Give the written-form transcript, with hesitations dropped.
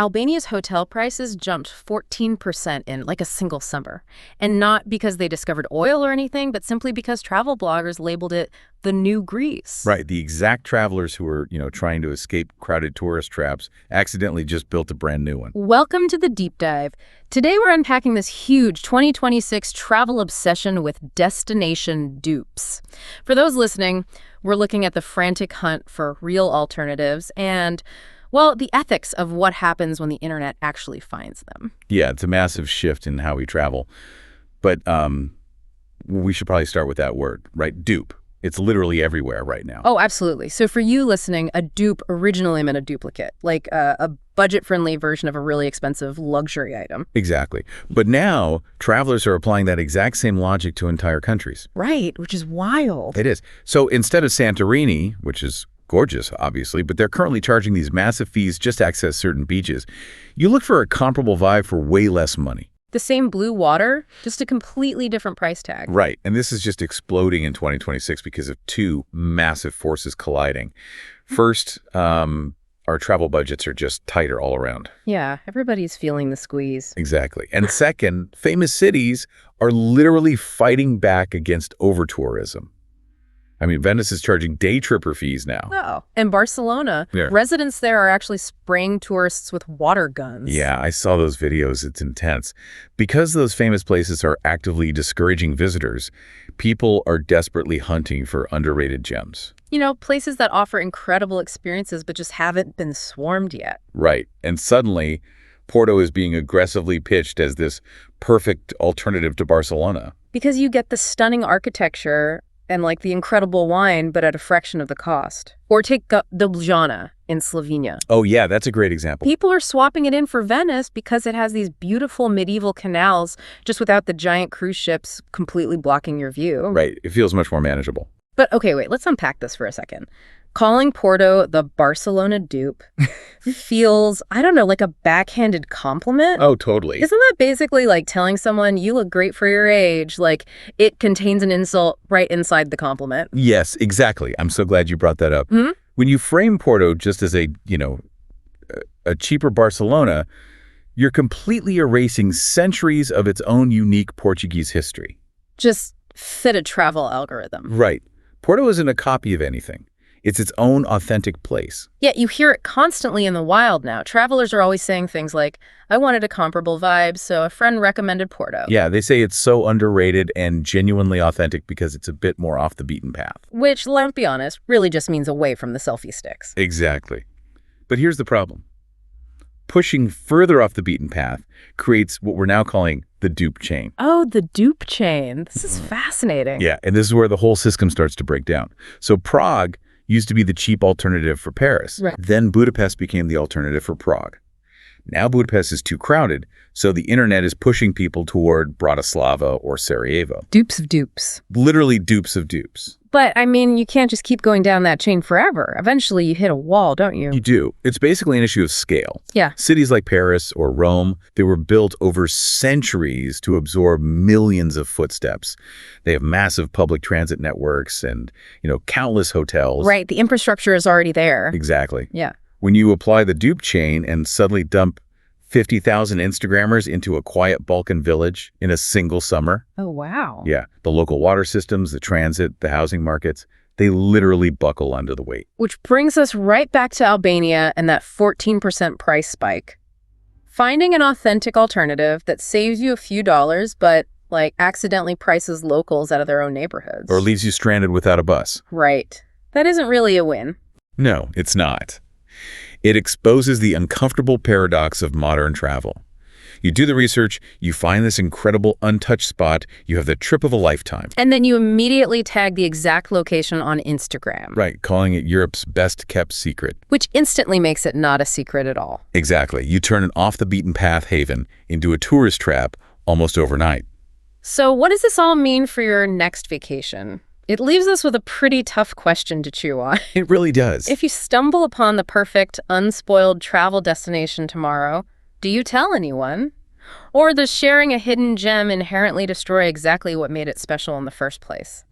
Albania's hotel prices jumped 14% in like a single summer. And not because they discovered oil or anything, but simply because travel bloggers labeled it the new Greece. Right. The exact travelers who were, trying to escape crowded tourist traps accidentally just built a brand new one. Welcome to the Deep Dive. Today we're unpacking this huge 2026 travel obsession with Destination Dupes. For those listening, we're looking at the frantic hunt for real alternatives and, well, the ethics of what happens when the internet actually finds them. Yeah, it's a massive shift in how we travel. But we should probably start with that word, right? Dupe. It's literally everywhere right now. Oh, absolutely. So for you listening, a dupe originally meant a duplicate, like a budget-friendly version of a really expensive luxury item. Exactly. But now, travelers are applying that exact same logic to entire countries. Right, which is wild. It is. So instead of Santorini, which is gorgeous, obviously, but they're currently charging these massive fees just to access certain beaches, you look for a comparable vibe for way less money. The same blue water, just a completely different price tag. Right. And this is just exploding in 2026 because of two massive forces colliding. First, our travel budgets are just tighter all around. Yeah, everybody's feeling the squeeze. Exactly. And second, famous cities are literally fighting back against over-tourism. I mean, Venice is charging day tripper fees now. Oh, and Barcelona, residents there are actually spraying tourists with water guns. Yeah, I saw those videos. It's intense. Because those famous places are actively discouraging visitors, people are desperately hunting for underrated gems. Places that offer incredible experiences but just haven't been swarmed yet. Right. And suddenly, Porto is being aggressively pitched as this perfect alternative to Barcelona. Because you get the stunning architecture and like the incredible wine, but at a fraction of the cost. Or take Ljubljana in Slovenia. Oh yeah, that's a great example. People are swapping it in for Venice because it has these beautiful medieval canals just without the giant cruise ships completely blocking your view. Right, it feels much more manageable. But okay, wait, let's unpack this for a second. Calling Porto the Barcelona dupe feels, I don't know, like a backhanded compliment. Oh, totally. Isn't that basically like telling someone you look great for your age? Like it contains an insult right inside the compliment. Yes, exactly. I'm so glad you brought that up. Mm-hmm. When you frame Porto just as a cheaper Barcelona, you're completely erasing centuries of its own unique Portuguese history. Just fit a travel algorithm. Right. Porto isn't a copy of anything. It's its own authentic place. Yeah, you hear it constantly in the wild now. Travelers are always saying things like, I wanted a comparable vibe, so a friend recommended Porto. Yeah, they say it's so underrated and genuinely authentic because it's a bit more off the beaten path. Which, let's be honest, really just means away from the selfie sticks. Exactly. But here's the problem. Pushing further off the beaten path creates what we're now calling the Dupe Chain. Oh, the Dupe Chain. This is fascinating. Yeah, and this is where the whole system starts to break down. So Prague used to be the cheap alternative for Paris. Right. Then Budapest became the alternative for Prague. Now Budapest is too crowded, so the internet is pushing people toward Bratislava or Sarajevo. Dupes of dupes. Literally dupes of dupes. But, I mean, you can't just keep going down that chain forever. Eventually, you hit a wall, don't you? You do. It's basically an issue of scale. Yeah. Cities like Paris or Rome, they were built over centuries to absorb millions of footsteps. They have massive public transit networks and, countless hotels. Right. The infrastructure is already there. Exactly. Yeah. When you apply the Dupe Chain and suddenly dump 50,000 Instagrammers into a quiet Balkan village in a single summer. Oh, wow. Yeah. The local water systems, the transit, the housing markets, they literally buckle under the weight. Which brings us right back to Albania and that 14% price spike. Finding an authentic alternative that saves you a few dollars, but accidentally prices locals out of their own neighborhoods. Or leaves you stranded without a bus. Right. That isn't really a win. No, it's not. It exposes the uncomfortable paradox of modern travel. You do the research, you find this incredible untouched spot, you have the trip of a lifetime. And then you immediately tag the exact location on Instagram. Right, calling it Europe's best-kept secret. Which instantly makes it not a secret at all. Exactly. You turn an off-the-beaten-path haven into a tourist trap almost overnight. So what does this all mean for your next vacation? It leaves us with a pretty tough question to chew on. It really does. If you stumble upon the perfect, unspoiled travel destination tomorrow, do you tell anyone? Or does sharing a hidden gem inherently destroy exactly what made it special in the first place?